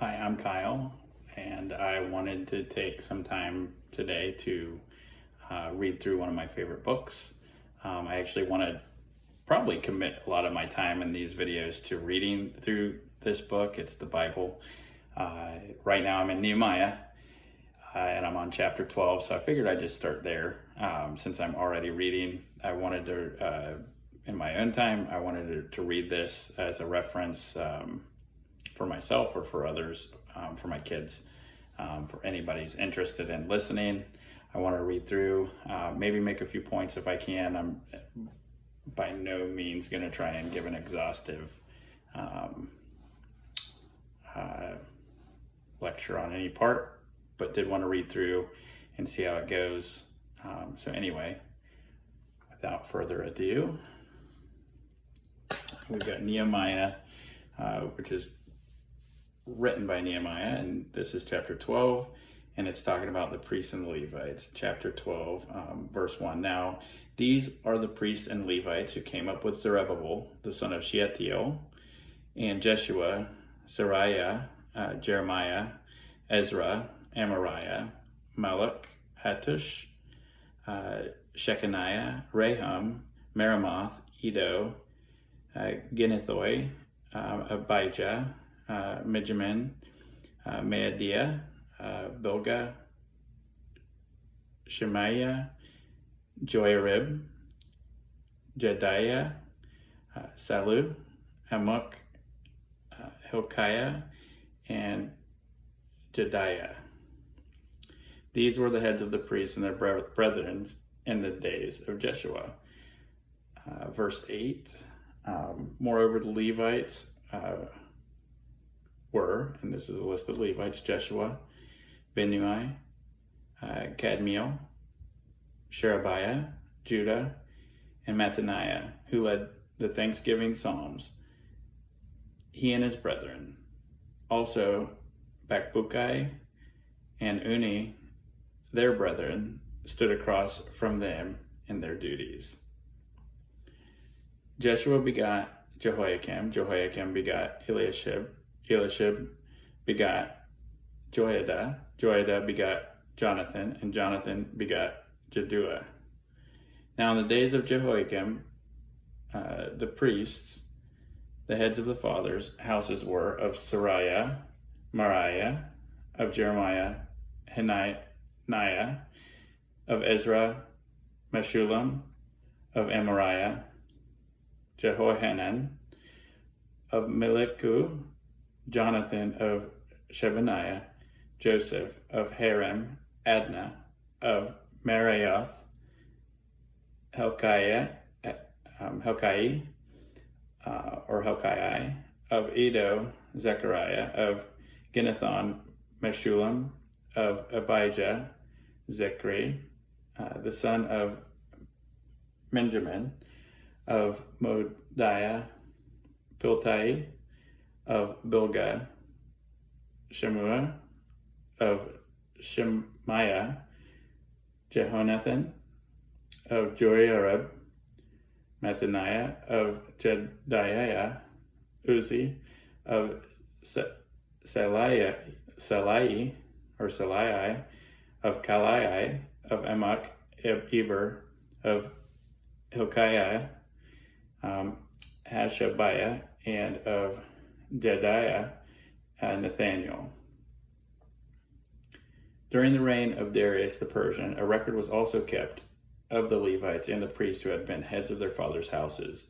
Hi, I'm Kyle, and I wanted to take some time today to read through one of my favorite books. I actually want to probably commit a lot of my time in these videos to reading through this book. It's the Bible. Right now I'm in Nehemiah, and I'm on chapter 12, so I figured I'd just start there. Since I'm already reading, I wanted to, in my own time, I wanted to read this as a reference for myself or for others, for my kids, for anybody who's interested in listening. I want to read through, maybe make a few points if I can. I'm by no means going to try and give an exhaustive lecture on any part, but did want to read through and see how it goes. So anyway, without further ado, we've got Nehemiah, which is written by Nehemiah, and this is chapter 12, and it's talking about the priests and the Levites. Chapter 12, verse 1. Now, these are the priests and Levites who came up with Zerubbabel, the son of Shealtiel, and Jeshua, Sariah, Jeremiah, Ezra, Amariah, Malach, Hattush, Shechaniah, Rahum, Meremoth, Edo, Ginnethoi, Abijah, Mijamin, Maadiah, Bilgah, Shemaiah, Joiarib, Jediah, Salu, Amok, Hilkiah, and Jediah. These were the heads of the priests and their brethren in the days of Jeshua. Verse 8, moreover the Levites were, and this is a list of Levites, Jeshua, Binnui, Kadmiel, Sherebiah, Judah, and Mattaniah, who led the thanksgiving psalms, he and his brethren. Also Bakbukai and Uni, their brethren, stood across from them in their duties. Jeshua begot Jehoiakim, Jehoiakim begot Eliashib, Eliashib begot Joiada, Joiada begot Jonathan, and Jonathan begot Jaddua. Now in the days of Jehoiakim, the priests, the heads of the fathers' houses were of Sariah, Mariah, of Jeremiah, Hananiah, of Ezra, Meshullam, of Amariah, Jehohanan, of Meliku, Jonathan of Shebaniah, Joseph of Haram, Adnah of Meraioth, Helkai, of Edo, Zechariah, of Ginnethon, Meshullam, of Abijah, Zechri, the son of Benjamin, of Modiah, Piltai, of Bilgah, Shemua, of Shemaiah, Jehonathan, of Joiarib, Mattaniah, of Jediah, Uzi, of Salai, of Kalai, of Amok, Eber, of Hilkiah, Hashabiah, and of Jediah, Nathaniel. During the reign of Darius the Persian, a record was also kept of the Levites and the priests who had been heads of their fathers' houses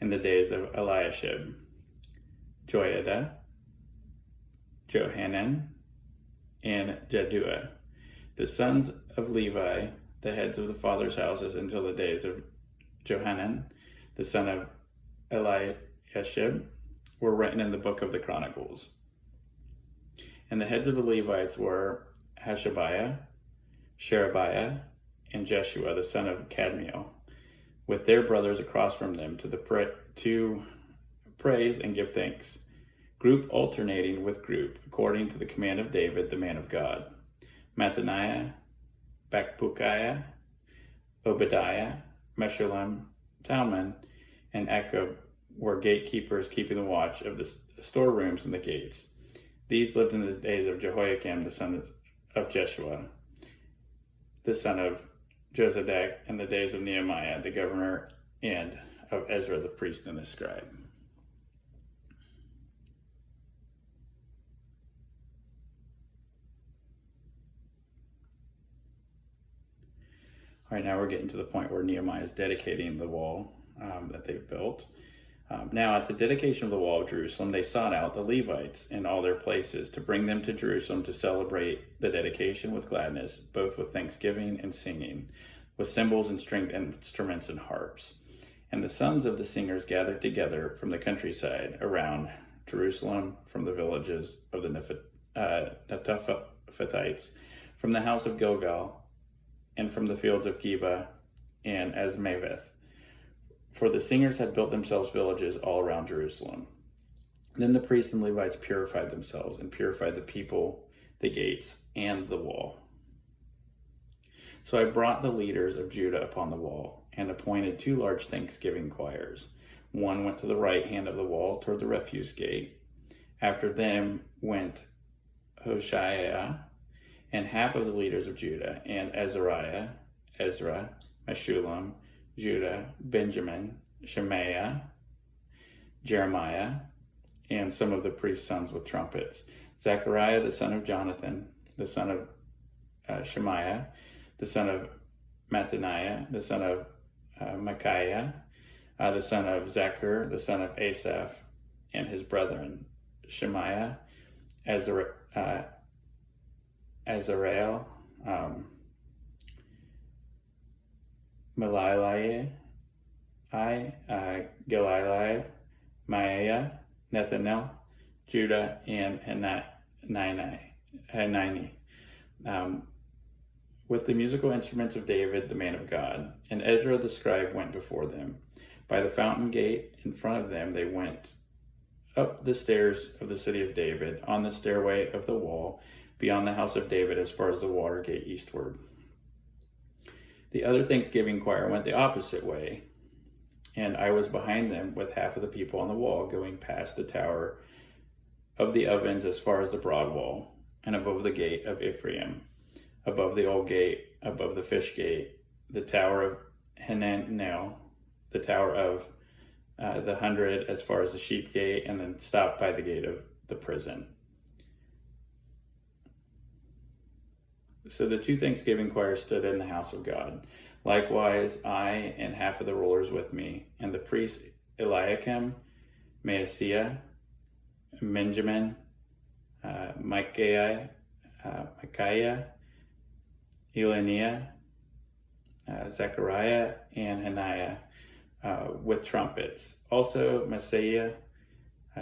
in the days of Eliashib, Joiada, Johanan, and Jaddua, the sons of Levi, the heads of the fathers' houses until the days of Johanan, the son of Eliashib, were written in the book of the Chronicles. And the heads of the Levites were Hashabiah, Sherebiah, and Jeshua, the son of Kadmiel, with their brothers across from them to praise and give thanks, group alternating with group, according to the command of David, the man of God. Mattaniah, Bakbukiah, Obadiah, Meshullam, Talman, and Akub were gatekeepers keeping the watch of the storerooms and the gates. These lived in the days of Jehoiakim, the son of Jeshua, the son of Jozadak, in the days of Nehemiah, the governor, and of Ezra, the priest and the scribe. All right, now we're getting to the point where Nehemiah is dedicating the wall that they've built. Now, at the dedication of the wall of Jerusalem, they sought out the Levites in all their places to bring them to Jerusalem to celebrate the dedication with gladness, both with thanksgiving and singing, with cymbals and stringed instruments and harps. And the sons of the singers gathered together from the countryside around Jerusalem, from the villages of the Netophathites, from the house of Gilgal, and from the fields of Geba and Azmaveth. For the singers had built themselves villages all around Jerusalem. Then the priests and Levites purified themselves and purified the people, the gates, and the wall. So I brought the leaders of Judah upon the wall and appointed 2 large thanksgiving choirs. One went to the right hand of the wall toward the refuse gate. After them went Hoshaiah and half of the leaders of Judah, and Azariah, Ezra, Meshullam, Judah, Benjamin, Shemaiah, Jeremiah, and some of the priest's sons with trumpets. Zechariah, the son of Jonathan, the son of Shemaiah, the son of Mattaniah, the son of Micaiah, the son of Zechar, the son of Asaph, and his brethren, Shemaiah, Azareel, Melilai, Gilai, Maaiah, Nethanel, Judah, and Hanani, with the musical instruments of David, the man of God. And Ezra the scribe went before them. By the fountain gate in front of them they went up the stairs of the city of David, on the stairway of the wall, beyond the house of David, as far as the water gate eastward. The other thanksgiving choir went the opposite way, and I was behind them with half of the people on the wall, going past the tower of the ovens as far as the broad wall, and above the gate of Ephraim, above the old gate, above the fish gate, the tower of Hananel, the tower of the 100 as far as the sheep gate, and then stopped by the gate of the prison. So the 2 thanksgiving choirs stood in the house of God. Likewise, I and half of the rulers with me, and the priests Eliakim, Maaseiah, Benjamin, Micaiah, Elaniah, Zechariah, and Hananiah, with trumpets. Also Maaseiah,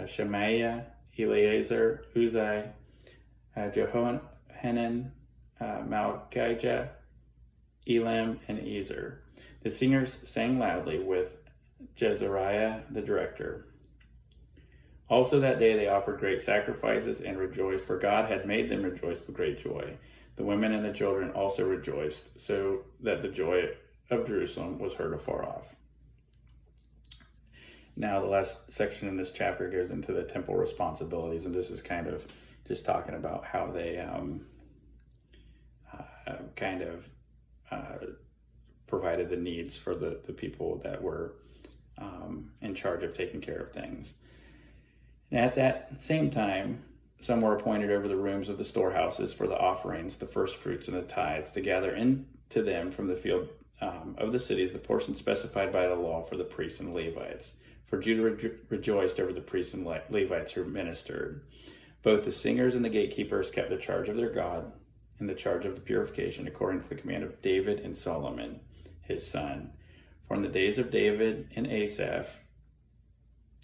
Shemaiah, Eleazar, Uzai, Jehohanan, Malchijah, Elam, and Ezer. The singers sang loudly with Jezariah the director. Also that day they offered great sacrifices and rejoiced, for God had made them rejoice with great joy. The women and the children also rejoiced, so that the joy of Jerusalem was heard afar off. Now the last section in this chapter goes into the temple responsibilities, and this is kind of just talking about how they provided the needs for the people that were in charge of taking care of things. And at that same time, some were appointed over the rooms of the storehouses for the offerings, the first fruits, and the tithes, to gather into them from the field of the cities the portion specified by the law for the priests and Levites. For Judah rejoiced over the priests and Levites who ministered. Both the singers and the gatekeepers kept the charge of their God and the charge of the purification, according to the command of David and Solomon, his son. For in the days of David and Asaph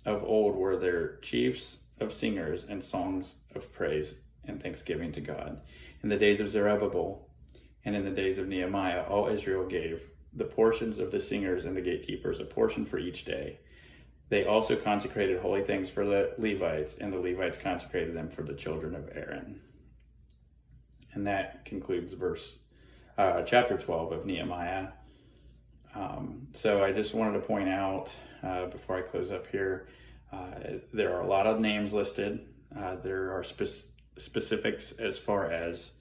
of old were there chiefs of singers and songs of praise and thanksgiving to God. In the days of Zerubbabel and in the days of Nehemiah, all Israel gave the portions of the singers and the gatekeepers, a portion for each day. They also consecrated holy things for the Levites, and the Levites consecrated them for the children of Aaron. And that concludes chapter 12 of Nehemiah. So I just wanted to point out, before I close up here, there are a lot of names listed There are specifics as far as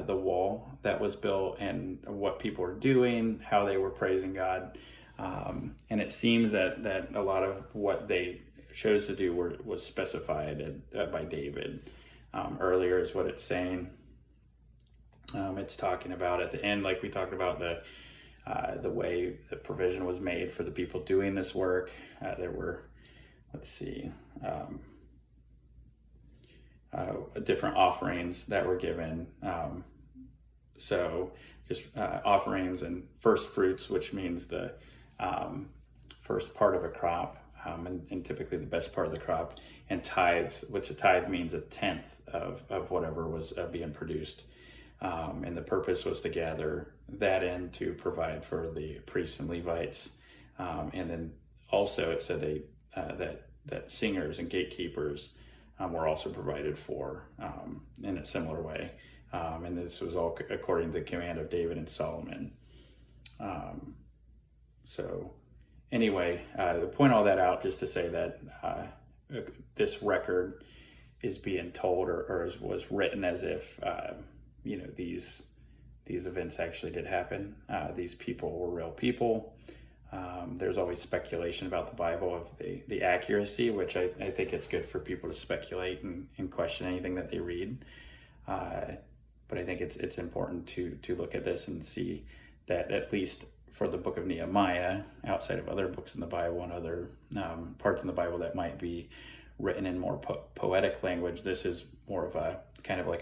the wall that was built and what people were doing, how they were praising God. And it seems that a lot of what they chose to do was specified by David. Earlier is what it's saying. It's talking about at the end, like we talked about, the way the provision was made for the people doing this work. There were, different offerings that were given. So just offerings and first fruits, which means the first part of a crop, and typically the best part of the crop, and tithes, which a tithe means a tenth of whatever was being produced. And the purpose was to gather that in to provide for the priests and Levites. And then also it said that singers and gatekeepers were also provided for in a similar way. And this was all according to the command of David and Solomon. So anyway, to point all that out just to say that this record is being told or was written as if these events actually did happen. These people were real people. There's always speculation about the Bible of the accuracy, which I think it's good for people to speculate and question anything that they read. But I think it's important to look at this and see that at least for the book of Nehemiah, outside of other books in the Bible and other parts in the Bible that might be written in more poetic language, this is more of a kind of like a